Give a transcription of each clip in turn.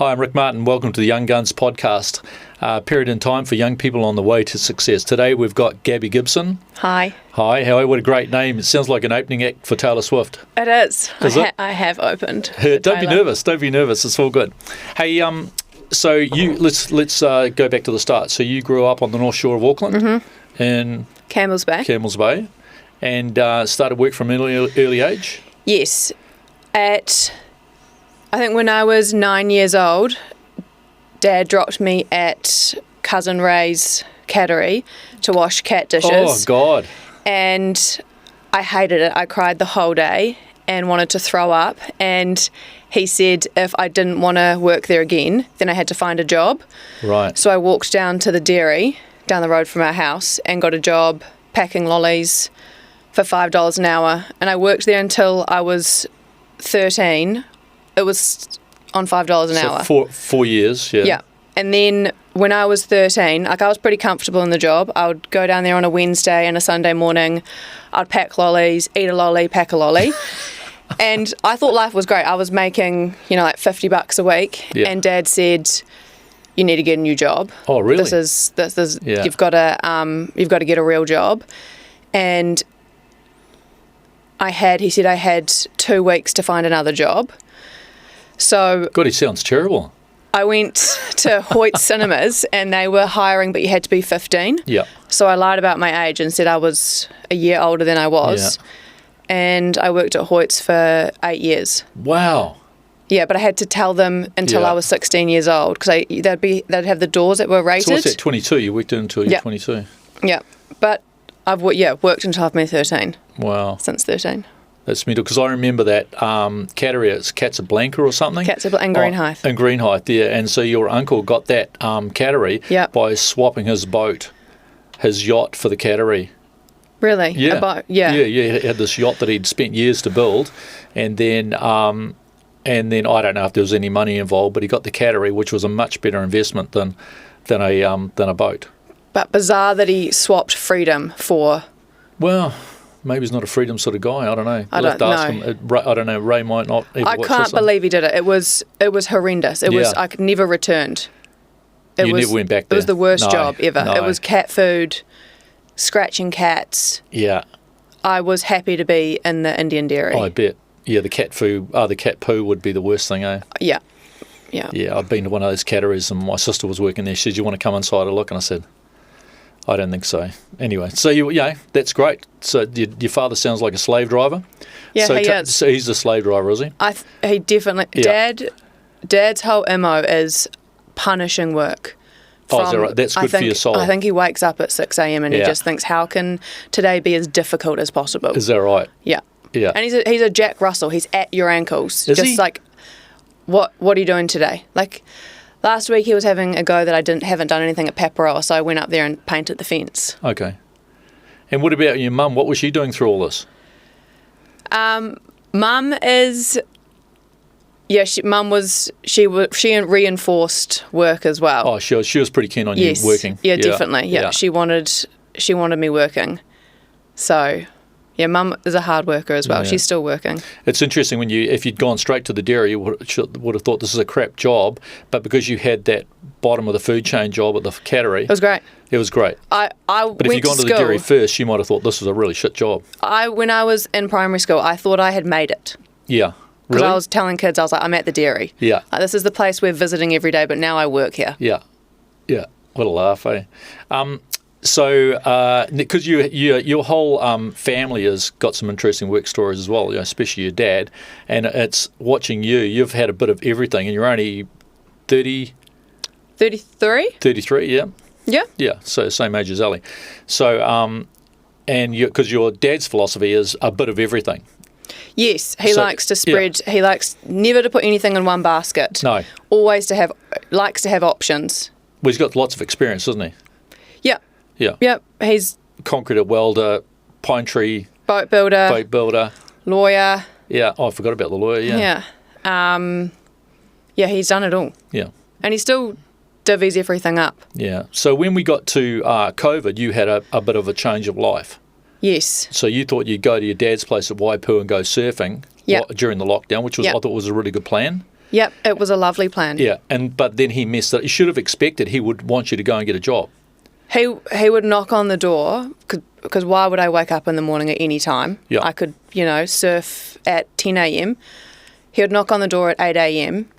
Hi, I'm Rick Martin. Welcome to the Young Guns podcast, period in time for young people on the way to success. Today we've got Gabi Gibson. Hi. Hi, how? What a great name. It sounds like an opening act for Taylor Swift. It is. It? I have opened. Don't be nervous. Don't be nervous. It's all good. Hey, so let's go back to the start. So you grew up on the North Shore of Auckland in Campbell's Bay, and started work from an early age. Yes. I think when I was 9 years old, Dad dropped me at Cousin Ray's cattery to wash cat dishes. Oh, God. And I hated it. I cried the whole day and wanted to throw up. And he said if I didn't want to work there again, then I had to find a job. Right. So I walked down to the dairy down the road from our house and got a job packing lollies for $5 an hour. And I worked there until I was 13. It was on $5 an hour. So 4 years, yeah. Yeah. And then when I was 13, I was pretty comfortable in the job. I would go down there on a Wednesday and a Sunday morning. I'd pack lollies, eat a lolly, pack a lolly. And I thought life was great. I was making, like $50 a week. Yeah. And Dad said, you need to get a new job. Oh, really? This is Yeah. you've got to get a real job. And he said I had 2 weeks to find another job. So God, he sounds terrible. I went to Hoyt Cinemas and they were hiring, but you had to be 15. Yeah. So I lied about my age and said I was a year older than I was. Yeah. And I worked at Hoyt's for 8 years. Wow. Yeah, but I had to tell them until Yeah. I was 16 years old because they'd have the doors that were rated. So what's that, 22? You worked in until you're Yeah. 22. Yeah, but I've worked until I've been 13. Wow. Since 13. That's mental, because I remember that cattery, it's Casablanca or something. And Greenhithe. In Greenhithe, yeah. And so your uncle got that cattery by swapping his yacht for the cattery. Really? Yeah. Yeah. He had this yacht that he'd spent years to build, and then I don't know if there was any money involved, but he got the cattery, which was a much better investment than a boat. But bizarre that he swapped freedom for... Well, maybe he's not a freedom sort of guy. I don't know. I don't know. I don't know. Ray might not. I can't believe he did it. It was horrendous. I never returned. Never went back there. It was the worst job ever. No. It was cat food, scratching cats. Yeah. I was happy to be in the Indian dairy. I bet. Yeah, the cat poo would be the worst thing, eh? Yeah. Yeah. Yeah, I've been to one of those catteries and my sister was working there. She said, "You want to come inside and look?" And I said, I don't think so. Anyway, so that's great. So your father sounds like a slave driver. Yeah, so he is. So he's a slave driver, is he? He definitely. Yeah. Dad's whole MO is punishing work. Is that right? That's good for your soul. I think he wakes up at 6 a.m. and he just thinks, how can today be as difficult as possible? Is that right? Yeah. Yeah. And he's a Jack Russell. He's at your ankles. Is just he? Like, what are you doing today? Like, last week he was having a go that I haven't done anything at Paparoa, so I went up there and painted the fence. Okay. And what about your mum? What was she doing through all this? Mum is... Yeah, she reinforced work as well. Oh, she was pretty keen on you working. Yeah, definitely. Yeah. She wanted me working. So, yeah, Mum is a hard worker as well. Yeah. She's still working. It's interesting if you'd gone straight to the dairy, you would have thought this is a crap job, but because you had that bottom of the food chain job at the cattery, it was great. It was great. But if you'd gone to the dairy first, you might have thought this was a really shit job. When I was in primary school, I thought I had made it. Yeah. Because Really? I was telling kids, I was like, I'm at the dairy. Yeah. Like, this is the place we're visiting every day, but now I work here. Yeah. Yeah. What a laugh, eh? So, because your whole family has got some interesting work stories as well, especially your dad, and it's watching you. You've had a bit of everything, and you're only 30... 33? 33, yeah? Yeah. Yeah, so same age as Ellie. So, because your dad's philosophy is a bit of everything. Yes, he likes to spread. Yeah. He likes never to put anything in one basket. No. Always likes to have options. Well, he's got lots of experience, doesn't he? Yeah. Yeah. Yep. He's concrete welder, pine tree, boat builder, lawyer. Yeah. Oh, I forgot about the lawyer. Yeah. Yeah. Yeah, he's done it all. Yeah. And he still divvies everything up. Yeah. So when we got to COVID, you had a bit of a change of life. Yes. So you thought you'd go to your dad's place at Waipu and go surfing during the lockdown, which was I thought was a really good plan. Yep, it was a lovely plan. Yeah, but then he messed it. You should have expected he would want you to go and get a job. He would knock on the door, because why would I wake up in the morning at any time? Yeah. I could, surf at 10 a.m. He would knock on the door at 8 a.m.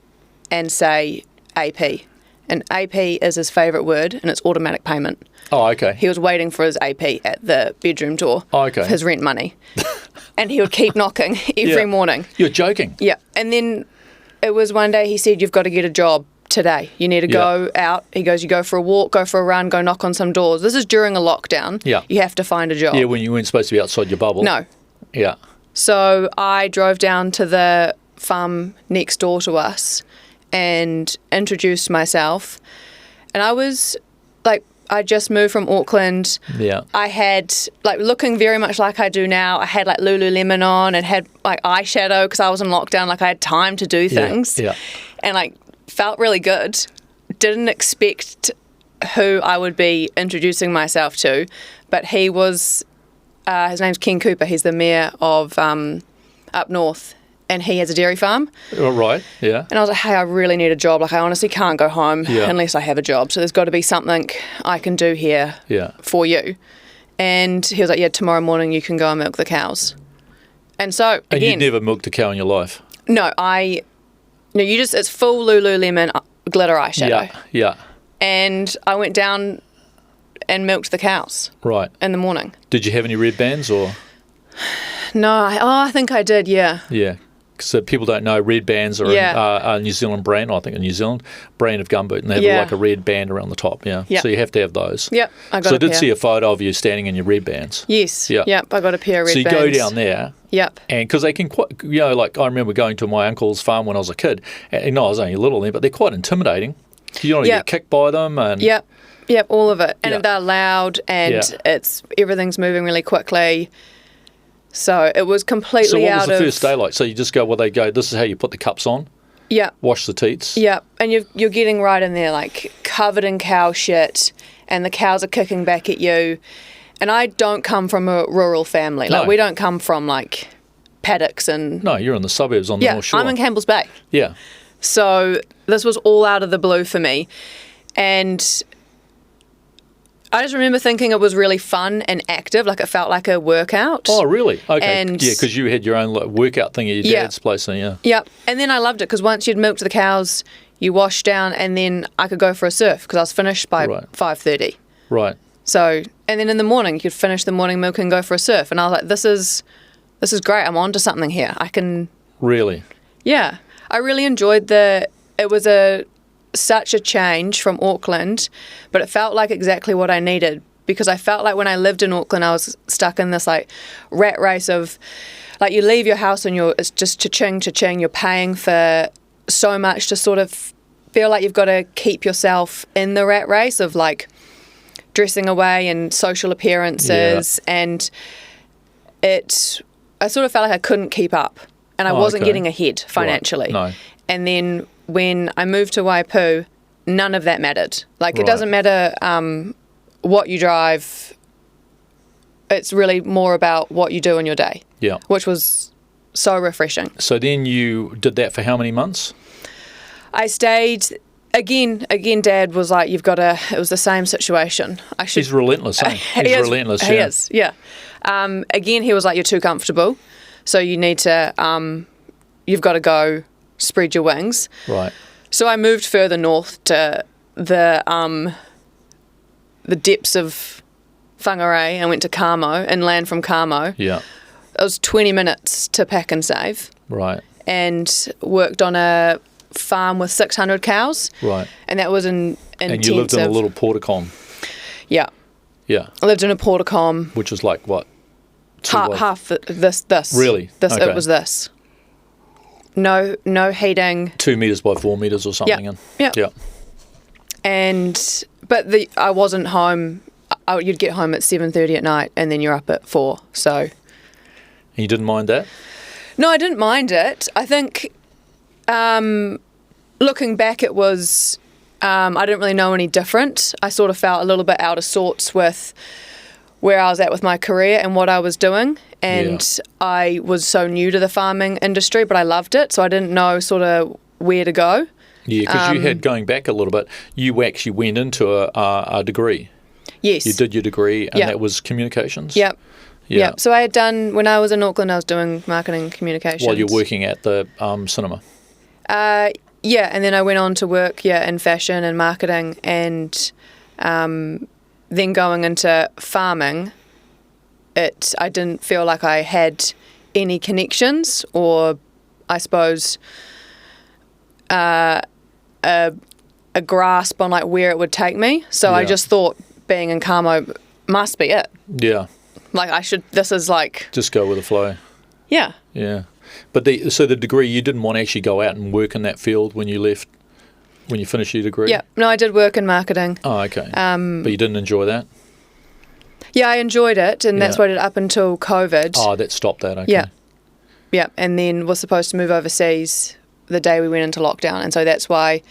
and say AP. And AP is his favourite word, and it's automatic payment. Oh, okay. He was waiting for his AP at the bedroom door. Oh, okay. For his rent money. And he would keep knocking every morning. You're joking. Yeah. And then it was one day he said, you've got to get a job today. You need to go out. He goes, you go for a walk, go for a run, go knock on some doors. This is during a lockdown. Yeah. You have to find a job. Yeah, when you weren't supposed to be outside your bubble. No. Yeah. So I drove down to the farm next door to us and introduced myself. And I was like, I just moved from Auckland. Yeah. I had, looking very much like I do now. I had, Lululemon on and had, eyeshadow because I was in lockdown. I had time to do things. Yeah. And, felt really good. Didn't expect who I would be introducing myself to. But he was, his name's Ken Cooper. He's the mayor of up north. And he has a dairy farm. Oh, right, yeah. And I was like, hey, I really need a job. I honestly can't go home unless I have a job. So there's got to be something I can do here for you. And he was like, yeah, tomorrow morning you can go and milk the cows. And so, And again... you'd never milked a cow in your life? No, it's full Lululemon glitter eyeshadow. Yeah. And I went down and milked the cows. Right. In the morning. Did you have any red bands or...? No, I think I did, yeah. Yeah. So people don't know, red bands are a New Zealand brand, I think a New Zealand brand of gumboot, and they have a red band around the top, So you have to have those. Yep, I got So a I did pair. see a photo of you standing in your red bands. Yes, Yep. I got a pair of red bands. So you go down there. Yep. And because they can quite, I remember going to my uncle's farm when I was a kid, and I was only little then, but they're quite intimidating. You don't want to get kicked by them. And Yep, all of it. And they're loud, and everything's moving really quickly. So it was completely out of... So what was the first day like? So you just go, they go, this is how you put the cups on? Yeah. Wash the teats? Yeah, and you're getting right in there, covered in cow shit, and the cows are kicking back at you. And I don't come from a rural family. No. We don't come from, paddocks and... No, you're in the suburbs on the North Shore. I'm in Campbell's Bay. Yeah. So this was all out of the blue for me. And... I just remember thinking it was really fun and active, it felt like a workout. Oh, really? Okay. And because you had your own workout thing at your dad's place. Yeah. And then I loved it because once you'd milked the cows, you washed down, and then I could go for a surf because I was finished by 5:30. Right. So, and then in the morning, you could finish the morning milk and go for a surf. And I was like, this is great. I'm on to something here. I can... Really? Yeah. I really enjoyed it was such a change from Auckland, but it felt like exactly what I needed, because I felt like when I lived in Auckland, I was stuck in this rat race of you leave your house and it's just cha-ching, you're paying for so much to sort of feel like you've got to keep yourself in the rat race of dressing away and social appearances, and I sort of felt like I couldn't keep up, and I wasn't getting ahead financially. Right. No. And then when I moved to Waipu, none of that mattered. It doesn't matter what you drive. It's really more about what you do in your day. Yeah. Which was so refreshing. So then you did that for how many months? I stayed... Again, Dad was like, you've got to... It was the same situation. He's relentless, eh? He's relentless, He is, yeah. Again, he was like, you're too comfortable, so you need to... you've got to go... spread your wings. Right. So I moved further north to the depths of Whangarei and went to Kamo, inland from Kamo. Yeah. It was 20 minutes to pack and save. Right. And worked on a farm with 600 cows. Right. And that was intensive. And you lived in a little porticom. Yeah. Yeah. I lived in a porticom. Which was what? Half this. Really? This. Okay. It was this. No heating. 2 meters by 4 meters or something. Yeah. But I wasn't home. You'd get home at 7:30 at night, and then you're up at 4. So. And you didn't mind that? No, I didn't mind it. I think, looking back, it was. I didn't really know any different. I sort of felt a little bit out of sorts with where I was at with my career and what I was doing. And I was so new to the farming industry, but I loved it. So I didn't know sort of where to go. Yeah, because you had, going back a little bit, you actually went into a degree. Yes. You did your degree, and Yep. that was communications? Yep. Yeah. Yep. So I had done, when I was in Auckland, I was doing marketing communications. While you're working at the cinema? Yeah, and then I went on to work, in fashion and marketing, and then going into farming, I didn't feel like I had any connections, or I suppose a grasp on like where it would take me. So I just thought being in Carmo must be it. Yeah. Like this is like... Just go with the flow. Yeah. Yeah. But so the degree, you didn't want to actually go out and work in that field when you left, when you finished your degree? Yeah. No, I did work in marketing. Oh, okay. But you didn't enjoy that? Yeah, I enjoyed it, and that's what I did up until COVID. Oh, that stopped that, okay. Yeah. Yeah, and then was supposed to move overseas the day we went into lockdown, and so that's why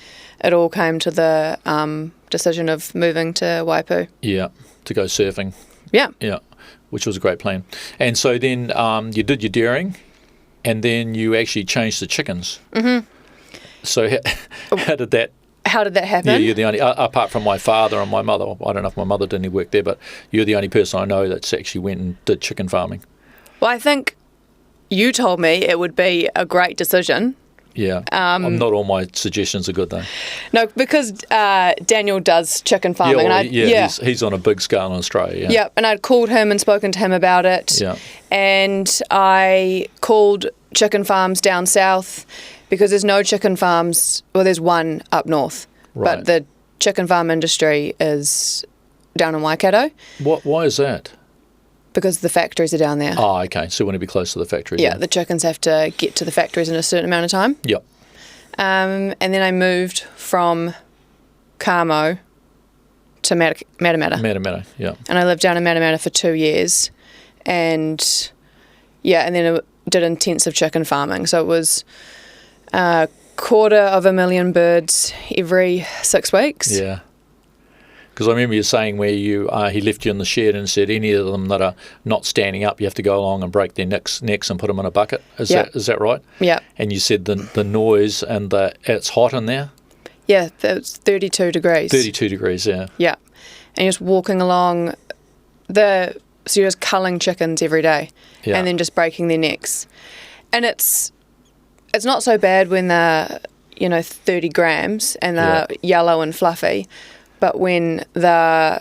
it all came to the decision of moving to Waipu. Yeah, to go surfing. Yeah. Yeah, which was a great plan. And so then you did your dairying, and then you actually changed to chickens. Mm-hmm. So how did that... How did that happen? Yeah, you're the only, apart from my father and my mother, I don't know if my mother did any work there, but you're the only person I know that's actually went and did chicken farming. Well, I think you told me it would be a great decision. Yeah. Not all my suggestions are good, though. No, because Daniel does chicken farming. He's on a big scale in Australia. Yeah, and I'd called him and spoken to him about it. Yeah. And I called chicken farms down south because there's no chicken farms. Well, there's one up north. Right. But the chicken farm industry is down in Waikato. Why is that? Because the factories are down there. Oh, okay. So you want to be close to the factories. Yeah, the chickens have to get to the factories in a certain amount of time. Yep. And then I moved from Carmo to Matamata. Matamata, yeah. And I lived down in Matamata for 2 years. And then I did intensive chicken farming. So it was 250,000 birds every 6 weeks. Yeah. Because I remember you saying where he left you in the shed and said any of them that are not standing up, you have to go along and break their necks and put them in a bucket. Is that right? Yeah. And you said the noise and it's hot in there? Yeah, it's 32 degrees. 32 degrees, yeah. Yeah. And you're just walking along so you're just culling chickens every day and then just breaking their necks. And it's not so bad when they're, 30 grams and they're yellow and fluffy. But when they're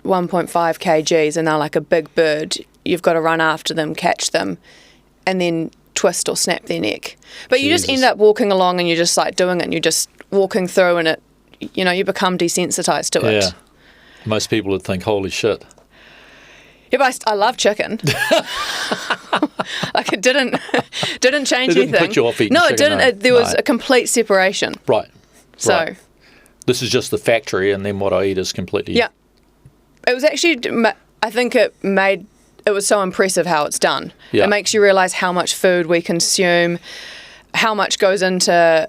1.5 kgs and they're like a big bird, you've got to run after them, catch them, and then twist or snap their neck. But you just end up walking along and you're just like doing it and you're just walking through and it, you become desensitized to it. Yeah. Most people would think, holy shit. Yeah, but I love chicken. Like it didn't change anything. It didn't put you off eating chicken. No, it didn't. There was a complete separation. Right. So... Right. This is just the factory, and then what I eat is completely... Yeah. It was actually, I think it was so impressive how it's done. Yeah. It makes you realise how much food we consume, how much goes into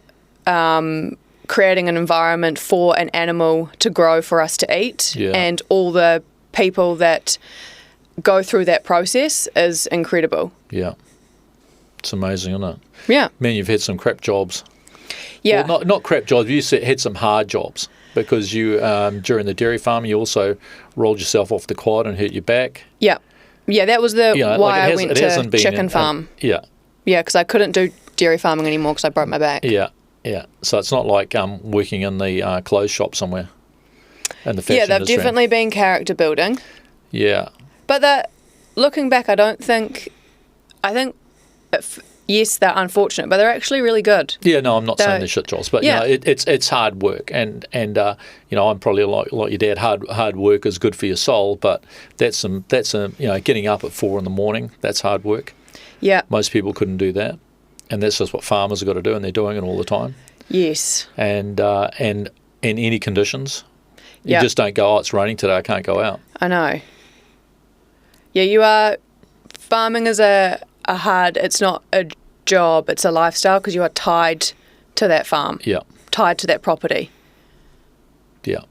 creating an environment for an animal to grow for us to eat, and all the people that go through that process is incredible. Yeah. It's amazing, isn't it? Yeah. Man, you've had some crap jobs. Yeah. Well, not crap jobs. You had some hard jobs because you, during the dairy farm, you also rolled yourself off the quad and hurt your back. Yeah. Yeah, that was why I went to chicken farm. Yeah. Yeah, because I couldn't do dairy farming anymore because I broke my back. Yeah, yeah. So it's not like working in the clothes shop somewhere in the fashion industry. industry. Definitely been character building. Yeah. But looking back, I think yes, they're unfortunate, but they're actually really good. Yeah, no, I'm not saying they're shit jobs, but it's hard work, and I'm probably like your dad. Hard work is good for your soul, but that's getting up at 4 a.m. That's hard work. Yeah, most people couldn't do that, and that's just what farmers have got to do, and they're doing it all the time. Yes, and in any conditions, you just don't go. Oh, it's raining today. I can't go out. I know. Yeah, farming is a hard. It's not a job, it's a lifestyle because you are tied to that farm. Yeah. Tied to that property. Yeah.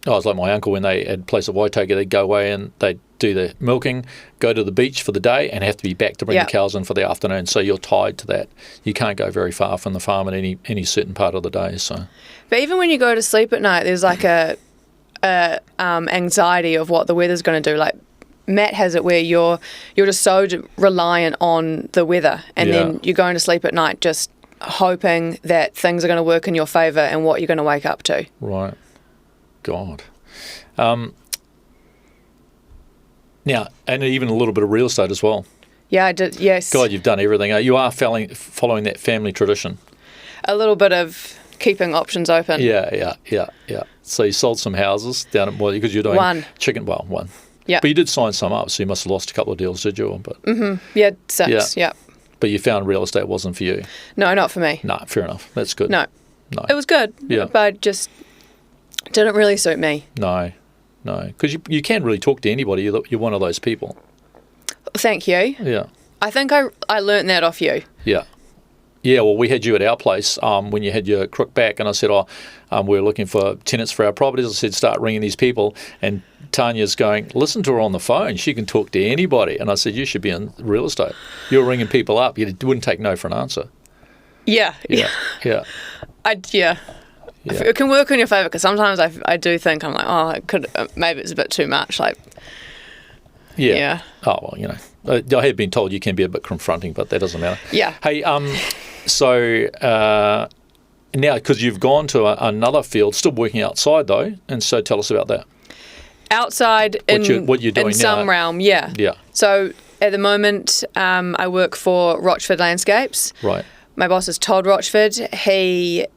I was like my uncle when they had a place at Waitaki, they'd go away and they'd do the milking, go to the beach for the day, and have to be back to bring the cows in for the afternoon. So you're tied to that. You can't go very far from the farm at any certain part of the day. So, but even when you go to sleep at night, there's like a anxiety of what the weather's going to do. Like Matt has it where you're just so reliant on the weather, and then you're going to sleep at night just hoping that things are going to work in your favour and what you're going to wake up to. Right. God. Now, and even a little bit of real estate as well. Yeah, I did, yes. God, you've done everything. You are following that family tradition. A little bit of keeping options open. Yeah. So you sold some houses down at, because you're doing one. One. Yeah. But you did sign some up, so you must have lost a couple of deals, did you? But Yeah, 6, yeah. But you found real estate wasn't for you. No, not for me. No, fair enough. That's good. No. It was good, but it just didn't really suit me. No. Because you can't really talk to anybody. You're one of those people. Thank you. Yeah. I think I learnt that off you. Yeah. Yeah, well, we had you at our place when you had your crook back, and I said, we're looking for tenants for our properties. I said, start ringing these people, and Tanya's going, listen to her on the phone. She can talk to anybody. And I said, you should be in real estate. You're ringing people up. You wouldn't take no for an answer. Yeah. It can work in your favour, because sometimes I do think, I'm like, it could, maybe it's a bit too much. Like, yeah. Oh, well, I have been told you can be a bit confronting, but that doesn't matter. Yeah. Hey, so now, because you've gone to another field, still working outside though, and so tell us about that. Outside what you're doing in some now. realm, yeah. Yeah. So at the moment, I work for Rochford Landscapes. Right. My boss is Todd Rochford. He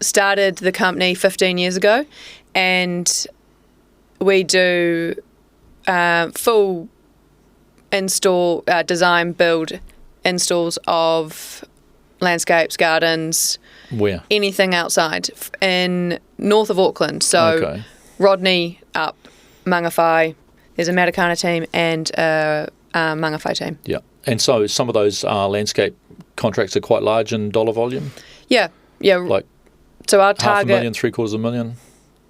started the company 15 years ago, and we do full install, design, build, installs of landscapes, gardens, where? Anything outside in north of Auckland. So Rodney up, Mangawhai. There's a Matakana team and a Mangawhai team. Yeah. And so some of those landscape contracts are quite large in dollar volume? Yeah. Like so our target, $500,000, $750,000?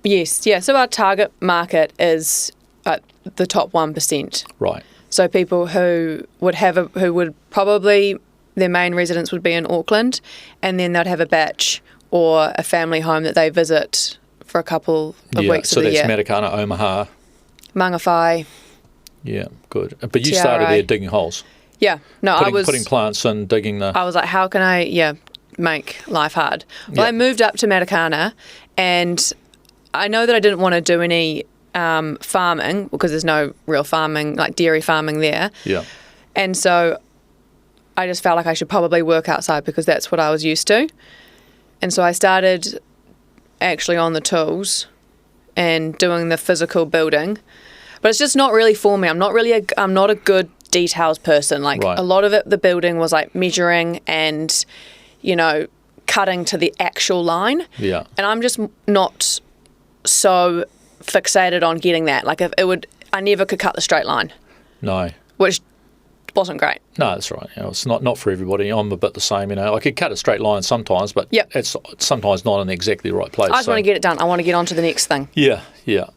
Yes. Yeah. So our target market is at the top 1%. Right. So people who would probably, their main residence would be in Auckland, and then they'd have a batch or a family home that they visit for a couple of weeks of the year. So that's Matakana, Omaha. Mangawhai. Yeah, good. But you TRI. started there digging holes. Yeah. No, putting plants and digging the... I was like, how can I, make life hard? Well, I moved up to Matakana, and I know that I didn't want to do any farming, because there's no real farming, like dairy farming there. Yeah. And so I just felt like I should probably work outside, because that's what I was used to. And so I started actually on the tools and doing the physical building. But it's just not really for me. I'm not a good details person. Like a lot of it, the building was like measuring and, cutting to the actual line. Yeah. And I'm just not so fixated on getting that. Like I never could cut the straight line. No. Which wasn't great. No, that's right. It's not for everybody. I'm a bit the same. I could cut a straight line sometimes, but it's sometimes not in exactly the right place. I just want to get it done. I want to get on to the next thing. Yeah. So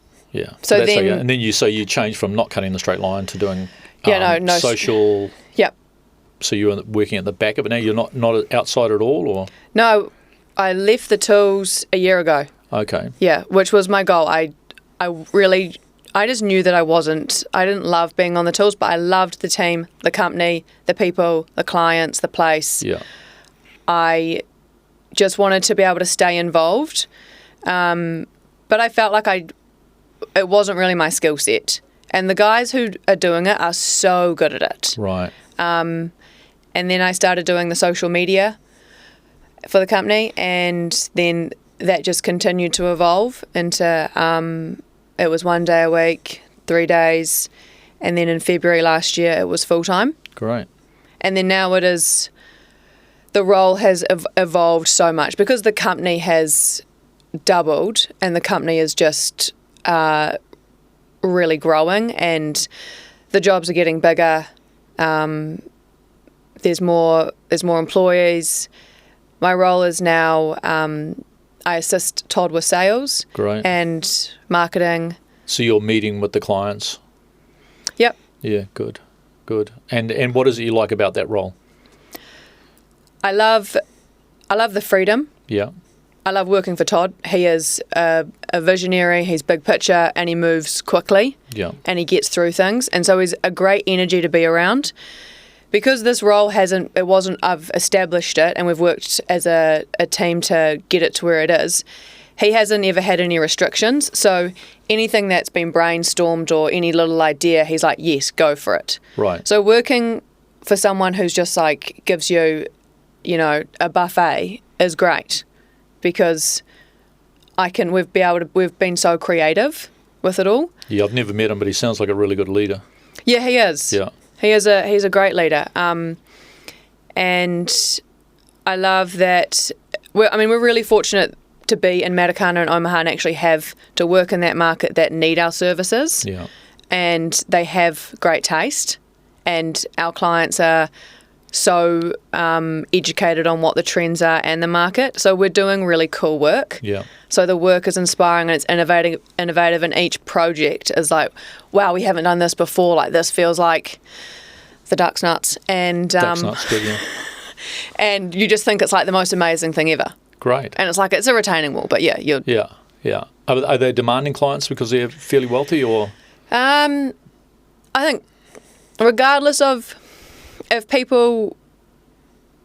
then, okay. And then you changed from not cutting the straight line to doing no social. Yep. So you're working at the back of it now. You're not outside at all, or no? I left the tools a year ago. Okay. Yeah, which was my goal. I just knew that I didn't love being on the tools, but I loved the team, the company, the people, the clients, the place. Yeah. I just wanted to be able to stay involved. But I felt like it wasn't really my skill set. And the guys who are doing it are so good at it. Right. And then I started doing the social media for the company, and then that just continued to evolve into it was 1 day a week, 3 days, and then in February last year it was full-time. Great. And then now the role has evolved so much, because the company has doubled and the company is just really growing, and the jobs are getting bigger. There's more employees. My role is now I assist Todd with sales. Great. And marketing. So you're meeting with the clients? Yep. Yeah, good. And what is it you like about that role? I love the freedom. Yeah. I love working for Todd. He is a visionary, he's big picture, and he moves quickly. Yeah. And he gets through things. And so he's a great energy to be around. Because this role I've established it, and we've worked as a team to get it to where it is, he hasn't ever had any restrictions. So anything that's been brainstormed or any little idea, he's like, yes, go for it. Right. So working for someone who's just like gives you, a buffet is great, because we've been so creative with it all. Yeah, I've never met him, but he sounds like a really good leader. Yeah, he is. Yeah. He's a great leader. And I love that we're really fortunate to be in Matakana and Omaha and actually have to work in that market that need our services. Yeah. And they have great taste, and our clients are so educated on what the trends are and the market. So we're doing really cool work. Yeah. So the work is inspiring and it's innovative, and each project is like, wow, we haven't done this before. Like, this feels like the duck's nuts. And Duck's nuts, good, yeah. and you just think it's like the most amazing thing ever. Great. And it's like, it's a retaining wall, but yeah, you're... Yeah. Are they demanding clients because they're fairly wealthy, or...? I think regardless of if people...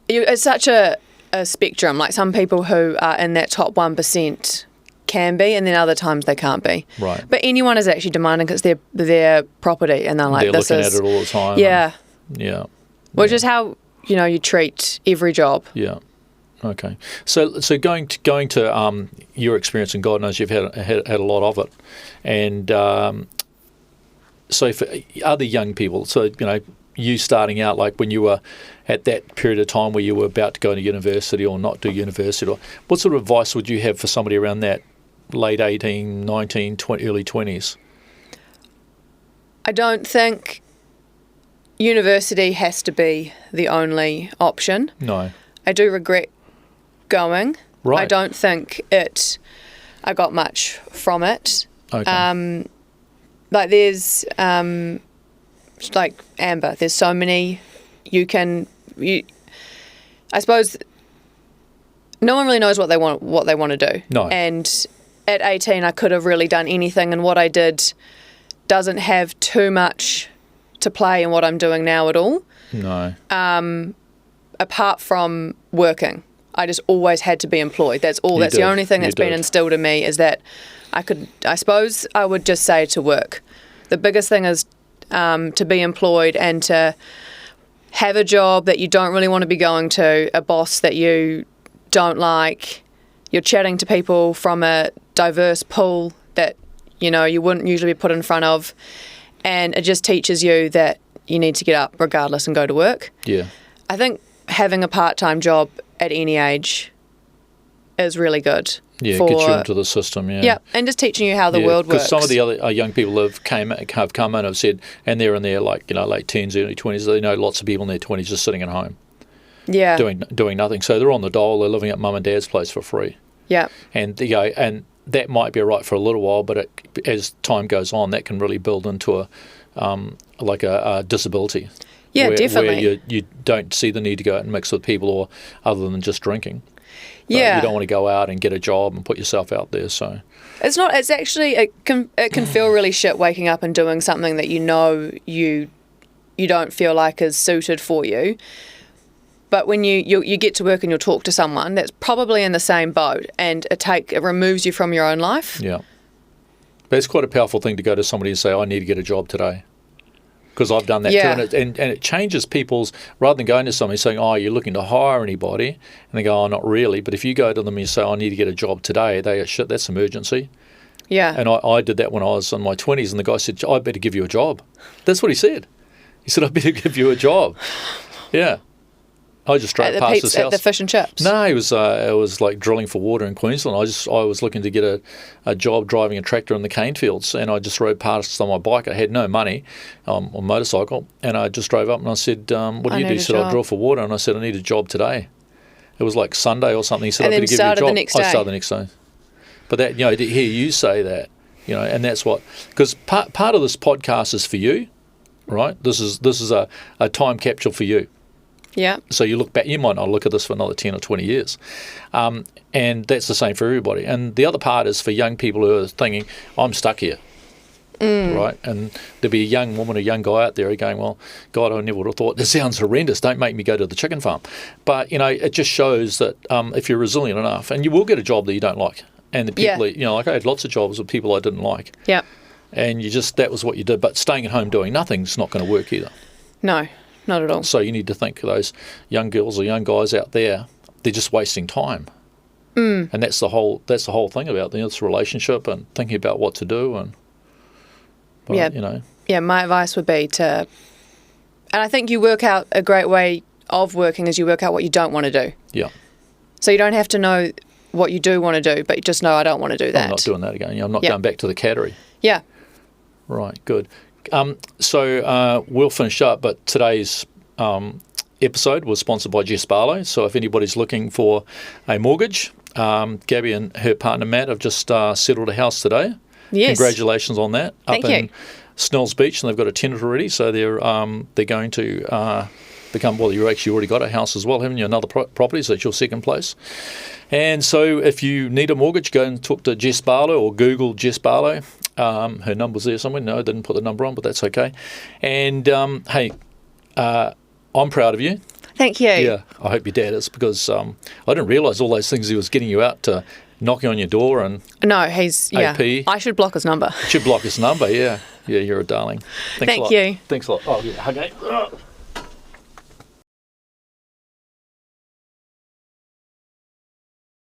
It's such a spectrum. Like, some people who are in that top 1% can be, and then other times they can't be. Right. But anyone is actually demanding because it's their property, and they're like, they're looking at it all the time. Yeah. Yeah. Which is how, you treat every job. Yeah. Okay. So going to your experience, and God knows you've had a lot of it, and so for other young people, so you starting out, like when you were at that period of time where you were about to go to university or not do university, what sort of advice would you have for somebody around that late 18, 19, 20, early 20s? I don't think university has to be the only option. No. I do regret going. Right. I don't think I got much from it. Okay. Like, there's like Amber, there's so many I suppose no one really knows what they want to do. No. And at 18 I could have really done anything, and what I did doesn't have too much to play in what I'm doing now at all. No. Apart from working. I just always had to be employed. That's all. That's the only thing that's been instilled in me, is that I suppose I would just say to work. The biggest thing is to be employed and to have a job that you don't really want to be going to, a boss that you don't like. You're chatting to people from a diverse pool that, you wouldn't usually be put in front of. And it just teaches you that you need to get up regardless and go to work. Yeah. I think having a part-time job at any age is really good. Yeah, gets you into the system, yeah. Yeah, and just teaching you how the world works. Because some of the other young people have come in and have said, and they're in their late teens, early 20s, they know lots of people in their 20s just sitting at home. Yeah. Doing nothing. So they're on the dole, they're living at mum and dad's place for free. Yeah. And and that might be all right for a little while, but as time goes on, that can really build into a disability. Yeah, Where definitely. you don't see the need to go out and mix with people or other than just drinking. Yeah. You don't want to go out and get a job and put yourself out there. So it's not. It's actually it can feel really shit waking up and doing something that you don't feel like is suited for you. But when you get to work and you'll talk to someone that's probably in the same boat, and it removes you from your own life. Yeah. But it's quite a powerful thing to go to somebody and say, I need to get a job today. Because I've done that too, and it changes people's, rather than going to somebody saying, oh, you're looking to hire anybody, and they go, oh, not really. But if you go to them and you say, I need to get a job today, they go, shit, that's emergency. Yeah. And I did that when I was in my 20s, and the guy said, I better give you a job. That's what he said. He said, I better give you a job. Yeah. I just drove past his house. At the fish and chips? No, it was like drilling for water in Queensland. I was looking to get a job driving a tractor in the cane fields, and I just rode past on my bike. I had no money on motorcycle, and I just drove up and I said, what do you do? He said, I drill for water. And I said, I need a job today. it was like Sunday or something. He said, And I then better give you a started job. the next day. I started the next day. But that, you know, to hear you say that, you know, and that's what, because part of this podcast is for you, right? This is a time capsule for you. Yeah. So you look back, you might not look at this for another 10 or 20 years. And that's the same for everybody. And the other part is for young people who are thinking, I'm stuck here. Right? And there'll be a young woman, a young guy out there going, well, God, I never would have thought, this sounds horrendous. Don't make me go to the chicken farm. But, you know, it just shows that if you're resilient enough, and you will get a job that you don't like. And the people, you know, like I had lots of jobs with people I didn't like. Yeah. And that was what you did. But staying at home doing nothing's not going to work either. No, not at all. So you need to think of those young girls or young guys out there, they're just wasting time. And that's the whole thing about this relationship and thinking about what to do. And but, you know. Yeah, my advice would be and I think you work out a great way of working is you work out what you don't want to do. Yeah. So you don't have to know what you do want to do, but you just know I don't want to do that. I'm not doing that again. I'm not going back to the cattery. Yeah. Right, good. So we'll finish up, but today's episode was sponsored by Jess Barlow. So if anybody's looking for a mortgage, Gabi and her partner Matt have just settled a house today. Yes. Congratulations on that. Thank up in you. Snells Beach, and they've got a tenant already, so they're going to become, well, you actually already got a house as well, haven't you? Another property, so it's your second place. And so if you need a mortgage, go and talk to Jess Barlow or Google Jess Barlow. Her number's there somewhere. No, I didn't put the number on, but that's okay. And, hey, I'm proud of you. Thank you. Yeah, I hope your dad is, because I didn't realise all those things he was getting you out to, knocking on your door and No, he's, AP. I should block his number. Should block his number, yeah. Yeah, you're a darling. Thanks a lot. Thank you. Thanks a lot. Oh, yeah, okay.